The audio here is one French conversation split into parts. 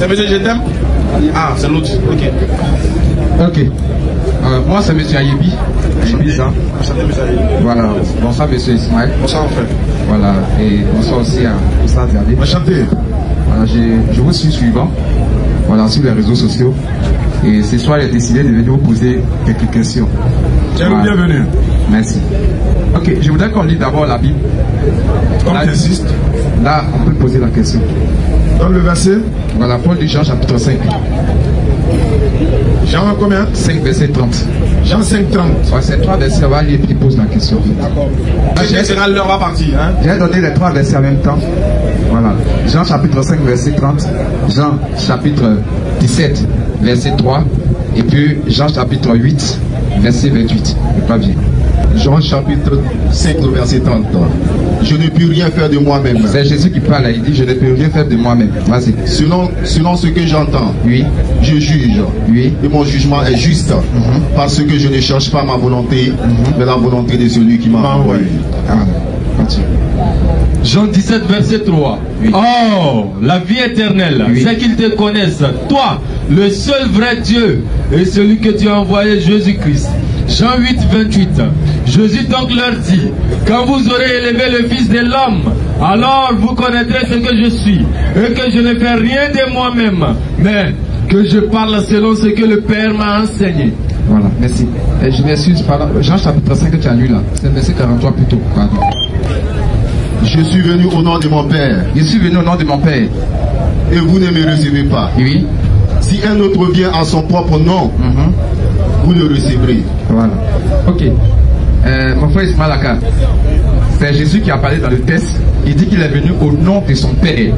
C'est monsieur Je t'aime? Ah, c'est l'autre. Ok. Ok. Moi, c'est monsieur Ayebi. Ayebi, ça. Enchanté, monsieur Ayebi. Voilà. Bonsoir, monsieur Ismaël. Bonsoir, frère. Voilà. Et bonsoir aussi à Oussard Zardé. Enchanté. Voilà, je vous suis suivant. Voilà, sur les réseaux sociaux. Et ce soir, j'ai décidé de venir vous poser quelques questions. Voilà. Bienvenue. Merci. Ok, je voudrais qu'on lit d'abord la Bible. Comme tu insistes. Là, on peut poser la question. Dans le verset. Voilà, Paul de Jean, chapitre 5. Jean combien? 5, verset 30. Jean 5, 30. Ouais, c'est 3 versets, on va lire qui pose la question. D'accord. L'heure va partir. Hein? J'ai donné les 3 versets en même temps. Voilà. Jean chapitre 5, verset 30. Jean chapitre 17, verset 3. Et puis Jean chapitre 8, verset 28. C'est pas bien. Jean chapitre 5, verset 30. Je ne puis rien faire de moi-même. C'est Jésus qui parle, il dit je ne peux rien faire de moi-même. Vas-y. Selon ce que j'entends, oui, je juge. Oui. Et mon jugement est juste. Parce que je ne cherche pas ma volonté, mais la volonté de celui qui m'a envoyé. Continue. Jean 17, verset 3. Oui. Oh, la vie éternelle, oui, c'est qu'ils te connaissent, toi, le seul vrai Dieu, et celui que tu as envoyé, Jésus-Christ. Jean 8, 28. Jésus donc leur dit, quand vous aurez élevé le Fils de l'homme, alors vous connaîtrez ce que je suis, et que je ne fais rien de moi-même, mais que je parle selon ce que le Père m'a enseigné. Voilà, merci. Et je m'excuse, pardon. Jean chapitre 5 que tu as lu là, c'est verset 43 plutôt. Pardon. Je suis venu au nom de mon Père. Je suis venu au nom de mon Père. Et vous ne me recevez pas. Oui. Si un autre vient en son propre nom, vous le recevrez. Voilà. Ok. Mon frère Ismaël Aka, c'est Jésus qui a parlé dans le texte. Il dit qu'il est venu au nom de son Père.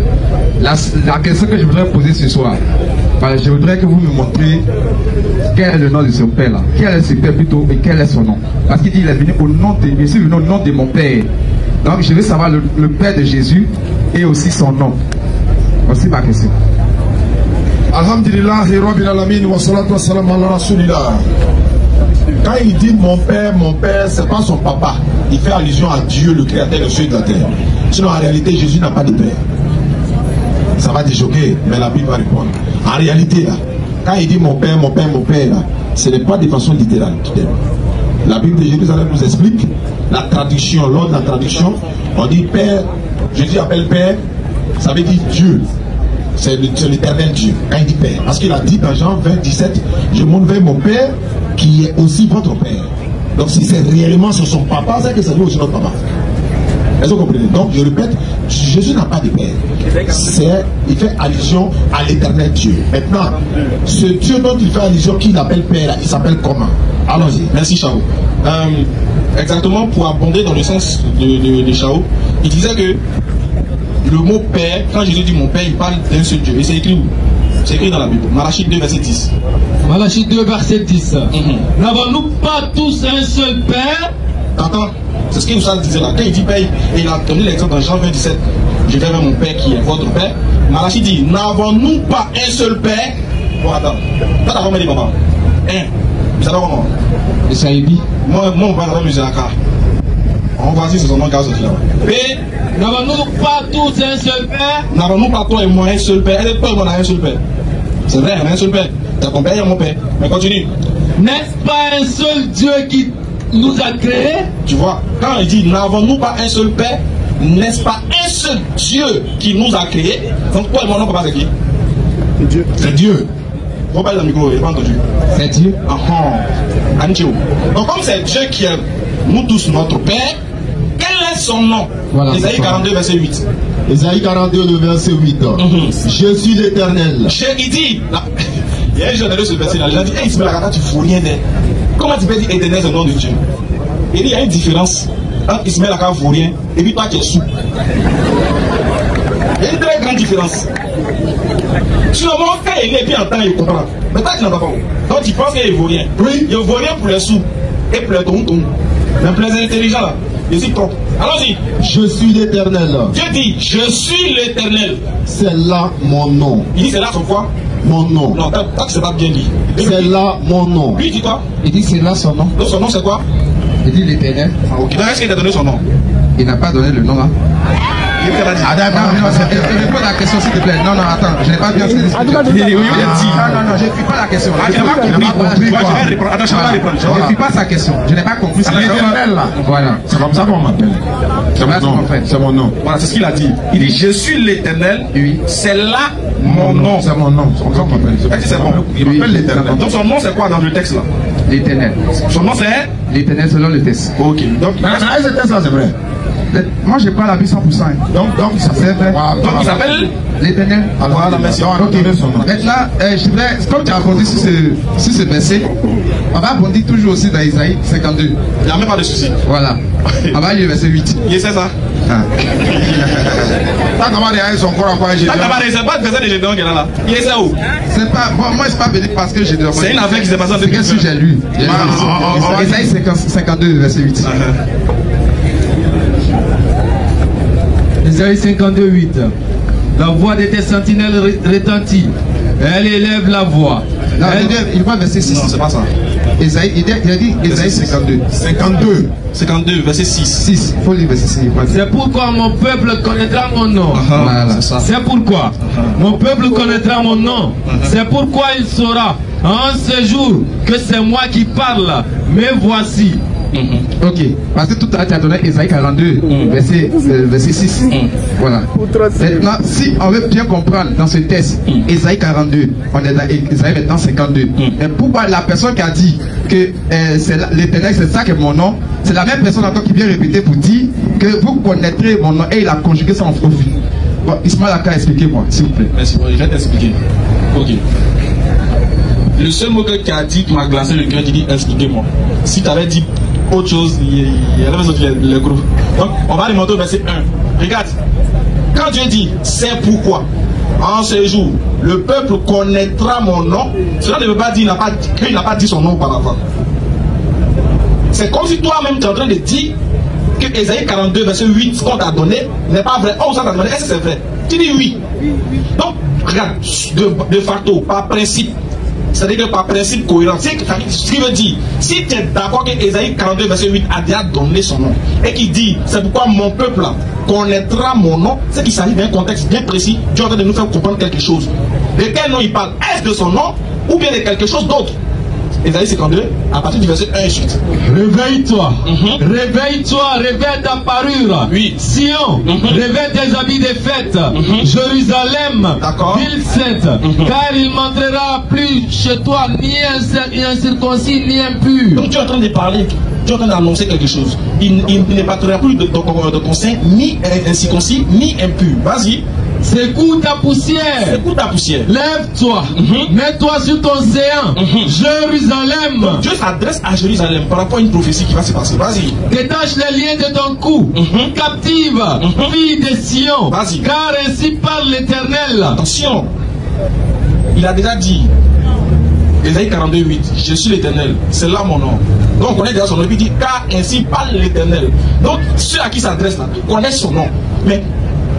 La question que je voudrais poser ce soir, je voudrais que vous me montriez quel est le nom de son Père là. Quel est ce Père plutôt et quel est son nom. Parce qu'il dit qu'il est venu au nom de, je suis venu au nom de mon Père. Donc je veux savoir le Père de Jésus et aussi son nom. Voici ma question. Alhamdulillah, Rabbil Alamin, wa salatu wa salam ala Rasulillah. Quand il dit mon père, c'est pas son papa. Il fait allusion à Dieu, le créateur des cieux et de la terre. Sinon, en réalité, Jésus n'a pas de père. Ça va te choquer, mais la Bible va répondre. En réalité, là, quand il dit mon père, là, ce n'est pas de façon littérale. La Bible de Jérusalem nous explique la traduction. Lors de la traduction, on dit père, Jésus appelle père, ça veut dire Dieu. C'est l'éternel Dieu. Quand il dit père, parce qu'il a dit dans Jean 20, 17, je monte vers mon père qui est aussi votre père. Donc si c'est réellement sur son papa, c'est que c'est lui aussi notre papa. Est-ce que vous comprenez? Donc je répète, Jésus n'a pas de père. Il fait allusion à l'éternel Dieu. Maintenant, ce Dieu dont il fait allusion, qu'il appelle père, il s'appelle comment? Allons-y. Merci Chao. Exactement, pour abonder dans le sens de Chao, il disait que le mot père, quand Jésus dit mon père, il parle d'un seul Dieu. Et c'est écrit où? C'est écrit dans la Bible. Malachie 2, verset 10. Malachie 2, verset 10. N'avons-nous pas tous un seul père? Attends, c'est ce qu'il nous disait là. Quand il dit père, il a donné l'exemple dans Jean 27. Je vais vers mon père qui est votre père. Malachie dit, n'avons-nous pas un seul père? Bon, attends. Là, d'abord, dit papa. Vous savez comment? Et ça dit? Moi, on va dans le Zaka. On va dire c'est son nom gaz aussi là. Et n'avons-nous pas tous un seul père? N'avons-nous pas toi et moi un seul père? Elle est pas moi, on a un seul père. C'est vrai, on a un seul père. T'as ton père et mon père. Mais continue. N'est-ce pas un seul Dieu qui nous a créés? Tu vois, quand il dit n'avons-nous pas un seul père, n'est-ce pas un seul Dieu qui nous a créés? Donc toi et moi, non, papa, c'est qui? C'est Dieu. C'est Dieu. On va parler dans le micro, il n'est pas entendu. C'est Dieu. Donc comme c'est Dieu qui est nous tous notre père, quel est son nom? Voilà, Ésaïe 42, verset 8. Ésaïe 42, le verset 8. Je suis l'Éternel. Il dit, il y a un jeune de ce verset-là, il a dit, hey, Ismaël, tu ne fous rien d'elle. Comment tu peux dire éternel, c'est le nom de Dieu? Il dit, il y a une différence entre Ismaël Aka vaurien et puis toi qui es sous. Il y a une très grande différence. Sur le moment, quand il est bien en temps, il comprend. Mais toi, tu n'as pas compris. Donc tu penses qu'il est vaurien. Oui, il est vaurien pour les sous et pour les tontons. Mais pour les intelligents, là, je suis propre. Allons-y. Je suis l'Éternel. Dieu dit, je suis l'Éternel. C'est là mon nom. Il dit, c'est là son quoi? Mon nom. Non, toi, tu sais pas bien dit. C'est là mon nom. Lui, il dit quoi? Il dit c'est là son nom. Donc son nom, c'est quoi? Il dit l'Éternel. Ah, ok. Donc est-ce qu'il a donné son nom? Il n'a pas donné le nom là. Réponds à la question s'il te plaît. Non, attends, je n'ai pas bien saisi. Non, je ne suis pas la question. Je n'ai pas compris. Attends, je ne suis pas sa question. Je n'ai pas compris. Voilà. C'est comme ça qu'on m'appelle. C'est mon nom. Voilà, c'est ce qu'il a dit. Il dit, je suis l'Éternel. Oui. C'est là mon nom. C'est mon nom. C'est comme ça qu'on m'appelle. C'est bon. Il m'appelle l'Éternel. Donc son nom c'est quoi dans le texte là? L'Éternel. Son nom c'est l'Éternel selon le texte. Ok. Donc, ce texte là, c'est vrai. Moi, je parle à 100%. Donc, ça c'est vrai. Donc, il s'appelle l'Éternel. Alors, merci. Maintenant, je voudrais, comme tu as répondu sur ce verset, on va rebondir toujours aussi dans Isaïe 52. Il n'y a même pas de souci. Voilà. On va lire le verset 8. Il sait ça. T'as demandé à son corps à quoi j'ai dit. C'est pas le verset de Gédéon qui est là. Il sait où? C'est pas. Bon, moi, je ne suis pas venu parce que j'ai demandé. C'est une affaire qui s'est passée en 2020. C'est que j'ai lu. Isaïe 52, verset 8. Isaïe 52, 8. La voix de tes sentinelles retentit. Elle élève la voix. Non, il va verset 6. Non, c'est pas ça. Isaïe, il a dit Isaïe 52. 52, verset 6. 6. Il faut lire verset 6. C'est pourquoi mon peuple connaîtra mon nom. Voilà. C'est pourquoi mon peuple connaîtra mon nom. C'est pourquoi il saura en ce jour que c'est moi qui parle. Mais voici. Ok, parce que tout à l'heure tu as donné Isaïe 42, verset 6. Voilà. Maintenant, si on veut bien comprendre dans ce texte, Isaïe 42, on est dans Isaïe maintenant 52. Mais pourquoi la personne qui a dit que l'Éternel, c'est ça que mon nom, c'est la même personne encore qui vient répéter pour dire que vous connaîtrez mon nom et il a conjugué ça en profil. Bon, Ismaël Aka, expliquez-moi, s'il vous plaît. Merci, je vais t'expliquer. Ok. Le seul mot qui a dit, qui m'a glacé le cœur, qui dit expliquez-moi. Si tu avais dit autre chose, il y a le groupe. Donc, on va remonter au verset 1. Regarde. Quand Dieu dit, c'est pourquoi, en ce jour, le peuple connaîtra mon nom, cela ne veut pas dire qu'il n'a pas dit son nom auparavant. C'est comme si toi-même tu es en train de dire que Isaïe 42, verset 8, ce qu'on t'a donné, n'est pas vrai. Oh, ça t'a demandé, est-ce que c'est vrai? Tu dis oui. Donc, regarde, de facto, par principe, c'est-à-dire que par principe cohérent, ce qui veut dire, si tu es d'accord que Isaïe 42, verset 8 a déjà donné son nom, et qui dit, c'est pourquoi mon peuple connaîtra mon nom, c'est qu'il s'agit d'un contexte bien précis, Dieu est en train de nous faire comprendre quelque chose. De quel nom il parle? Est-ce de son nom, ou bien de quelque chose d'autre? Isaïe 52, à partir du verset 1 et suite. Réveille-toi, réveille-toi, réveille ta parure. Oui. Sion, réveille tes habits de fête. Jérusalem, ville sainte, car il n'entrera plus chez toi ni un circoncis ni impur. Donc tu es en train de parler, tu es en train d'annoncer quelque chose. Il ne partira plus de ton sein, ni incirconcis, ni impur. Vas-y. Secoue ta poussière. Secoue ta poussière. Lève-toi. Mets-toi sur ton séant. Jérusalem. Donc Dieu s'adresse à Jérusalem par rapport à une prophétie qui va se passer. Vas-y. Détache les liens de ton cou. Captive. Fille de Sion. Vas-y. Car ainsi parle l'Éternel. Attention. Il a déjà dit. Ésaïe 42, 8. Je suis l'Éternel. C'est là mon nom. Donc on connaît déjà son nom. Il dit car ainsi parle l'Éternel. Donc ceux à qui s'adresse là connaissent son nom. Mais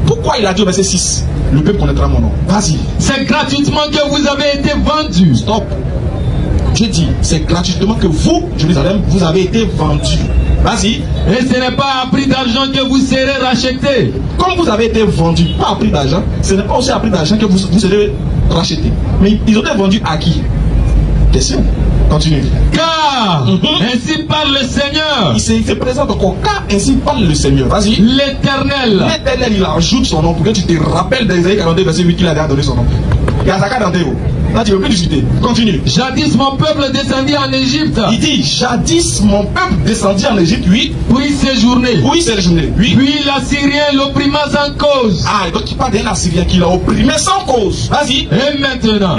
pourquoi il a dit au verset 6, le peuple connaîtra mon nom? Vas-y. C'est gratuitement que vous avez été vendus. Stop. Je dis, c'est gratuitement que vous, Jérusalem, vous avez été vendus. Vas-y. Et ce n'est pas à prix d'argent que vous serez rachetés. Comme vous avez été vendus, pas à prix d'argent, ce n'est pas aussi à prix d'argent que vous serez rachetés. Mais ils ont été vendus à qui? Question. Continue. Car ainsi parle le Seigneur. Il se présente encore. Car ainsi parle le Seigneur. Vas-y. L'Éternel. L'Éternel, il ajoute son nom pour que tu te rappelles d'Ésaïe 42, verset 8 qu'il a déjà donné son nom. Il y a Zaka dans tes mots. Là, tu ne veux plus discuter. Continue. Jadis mon peuple descendit en Égypte. Il dit, jadis mon peuple descendit en Égypte, oui. Puis séjourné. Oui, séjourné. Oui. Puis l'Assyrien l'opprima sans cause. Ah, donc il parle d'un Assyrien qui l'a opprimé sans cause. Vas-y. Et maintenant.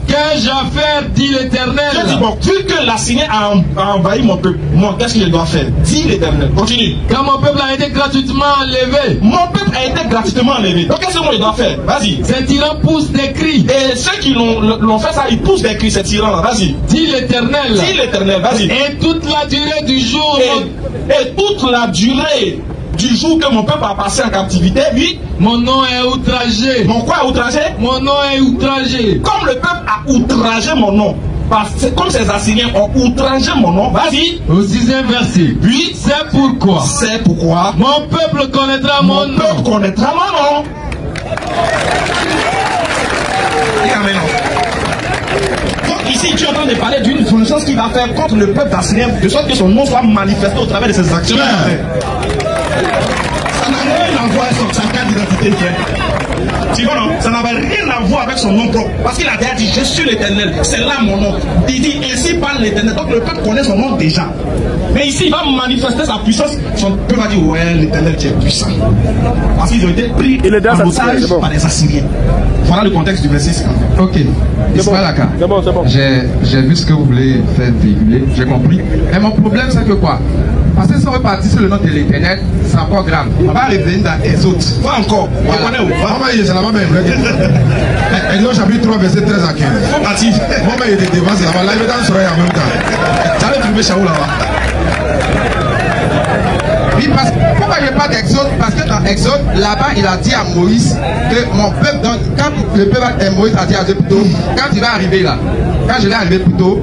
Qu'ai-je à faire, dit l'Éternel. Je dis, bon, vu que l'Assyrien a envahi mon peuple, moi, qu'est-ce que je dois faire? Dit l'Éternel. Continue. Quand mon peuple a été gratuitement enlevé. Mon peuple a été gratuitement enlevé. Donc qu'est-ce que moi je dois faire? Vas-y. Ces tyrans poussent des cris. Et ceux qui l'ont fait ça, ils poussent des cris, ces tyrans-là. Vas-y. Dit l'Éternel. Dit l'Éternel, vas-y. Et toute la durée du jour. Et toute la durée du jour que mon peuple a passé en captivité, oui. Mon nom est outragé. Mon quoi est outragé? Mon nom est outragé. Comme le peuple a outragé mon nom, comme ces Assyriens ont outragé mon nom, vas-y. Au 6e verset. Oui. C'est pourquoi. C'est pourquoi. Mon peuple connaîtra mon nom. Mon peuple connaîtra mon nom. Donc ici, tu es en train de parler d'une chose qui va faire contre le peuple assyrien, de sorte que son nom soit manifesté au travers de ses actions. Ça n'a rien à voir avec sa carte d'identité, frère. Tu vois, non? Ça n'avait rien à voir avec son nom propre. Parce qu'il a déjà dit, je suis l'Éternel. C'est là mon nom. Il dit, ainsi parle l'Éternel. Donc le peuple connaît son nom déjà. Mais ici, il va manifester sa puissance. Son peuple va dire, ouais, l'Éternel, tu es puissant. Parce qu'ils ont été pris en otage par les Assyriens. Voilà le contexte du verset 50. Ok. Ismailaka. C'est bon, c'est bon. J'ai vu ce que vous voulez faire véhiculer. J'ai compris. Mais mon problème, c'est que quoi? Parce que si on veut partir sur le nom de l'Éternel, c'est encore grave. On va revenir dans Exode. Pas encore. Voilà. C'est la même. Exode chapitre 3, verset 13 à 15. Faut partir. Moi, il était devant, c'est là-bas. Là, il est dans le soleil en même temps. Ça va trouver Shaou là-bas. Oui, pourquoi je parle d'Exode? Parce que dans Exode, là-bas, il a dit à Moïse que mon peuple, donc, quand le peuple, Moïse a dit à Dieu plutôt, quand il va arriver là, quand je vais arriver plutôt,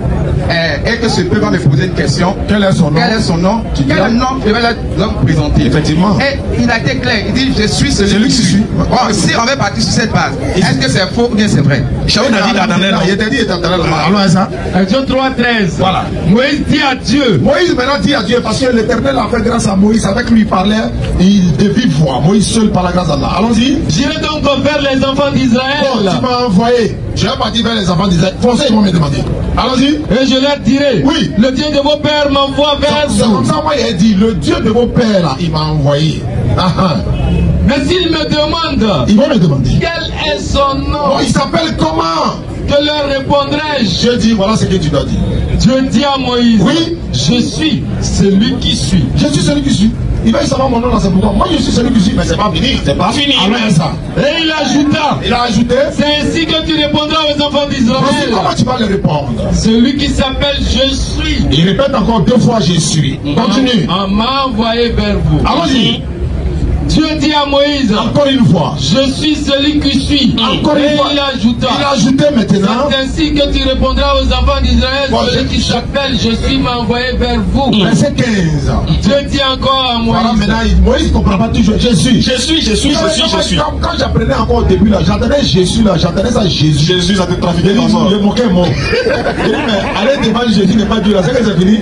et que ce peuple va me poser une question. Quel est son nom? Quel est son nom? Quel nom je vais leur présenter? Effectivement. Et il a été clair. Il dit, je suis celui qui suis. Oh, si on veut partir sur cette base, est-ce que c'est faux ou bien c'est vrai? Shaou a dit d'Adamel. Il t'a dit d'Adamel. Allons ça. Exode 3:13. Voilà. Moïse dit à Dieu. Moïse maintenant dit à Dieu, parce que l'Éternel a fait grâce à Moïse, avec lui il parlait, il de vive voix. Moïse seul par la grâce d'Allah. Allons-y. J'irai donc vers les enfants d'Israël. Bon, tu m'as envoyé. Je vais partir vers les enfants d'Israël. Français, ils vont me demander. Allons-y. Et je leur dirai. Oui. Le Dieu de vos pères m'envoie vers C'est vous. comme ça, moi, il a dit, le Dieu de vos pères, là, il m'a envoyé. Mais s'ils me demandent. Ils vont me demander. Quel est son nom? Bon, il s'appelle comment? Que leur répondrai-je? Je dis, voilà ce que tu dois dire. Dieu dit à Moïse. Oui. Je suis celui qui suis. Je suis celui qui suis. Il va y savoir mon nom là, c'est pourquoi. Moi, je suis celui qui suis, mais c'est pas fini. C'est pas fini. Alors, ça. Et il ajouta. Il a ajouté. C'est ainsi que tu répondras aux enfants Voici d'Israël. comment tu vas le répondre. Celui qui s'appelle Je suis. Il répète encore 2 fois, je suis. Continue. On m'a envoyé vers vous. Allons-y. Dieu dit à Moïse. Encore une fois. Je suis celui qui suis. Encore une Et fois. il ajouta. Il a ajouté maintenant. C'est ainsi que tu répondras aux enfants d'Israël. Bon, Celui qui s'appelle Je suis m'a envoyé vers vous. Verset 15. Dieu dit encore à Voilà, Moïse. maintenant, Moïse ne comprend pas toujours. Je suis. Je suis. Quand j'apprenais encore au début, là, j'entendais Jésus, là, j'entendais ça Jésus. Jésus, ça te trafiqué Je dans ça. moquais mon. Je dis, mais allez devant Jésus n'est pas Dieu, là, c'est que c'est fini.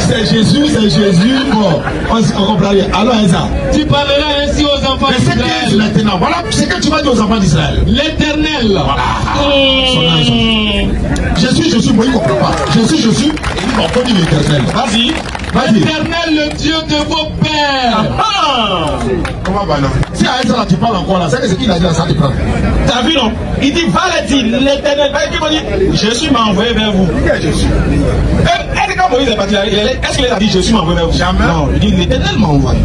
C'est Jésus, bon, on comprend rien. Alors, ça. Tu parleras ainsi aux enfants Verset 15 d'Israëel. maintenant. Voilà ce que tu vas dire aux enfants d'Israël. L'Éternel. Je suis, moi il ne comprend pas. Je suis, et il m'a pas dit l'Éternel. Vas-y. L'Éternel, le Dieu de vos pères. Comment va non? Si à ça là tu parles encore là, c'est que ce qu'il a dit là, ça te prend. T'as vu non? Il dit, va le dire, l'Éternel. Il va dire, je suis m'a envoyé vers vous. Je suis. Et quand Moïse est parti là, est-ce qu'il a dit, je suis m'a envoyé vers vous? Jamais. Non, il dit, l'Éternel m'a envoyé.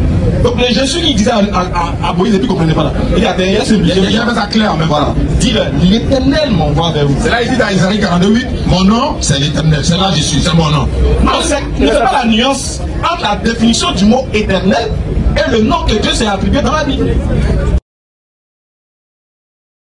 Donc le je suis qui disait à Moïse et puis ne comprenait pas là. Il dit, attends, il y a ce budget. Il avait ça clair, mais voilà. Dis-le, l'Éternel m'envoie vers vous. C'est là il dit dans Isaïe 42:8, mon nom c'est l'Éternel. C'est là je suis, c'est mon nom. Non, ne fais pas la nuance entre la définition du mot éternel et le nom que Dieu s'est attribué dans la Bible.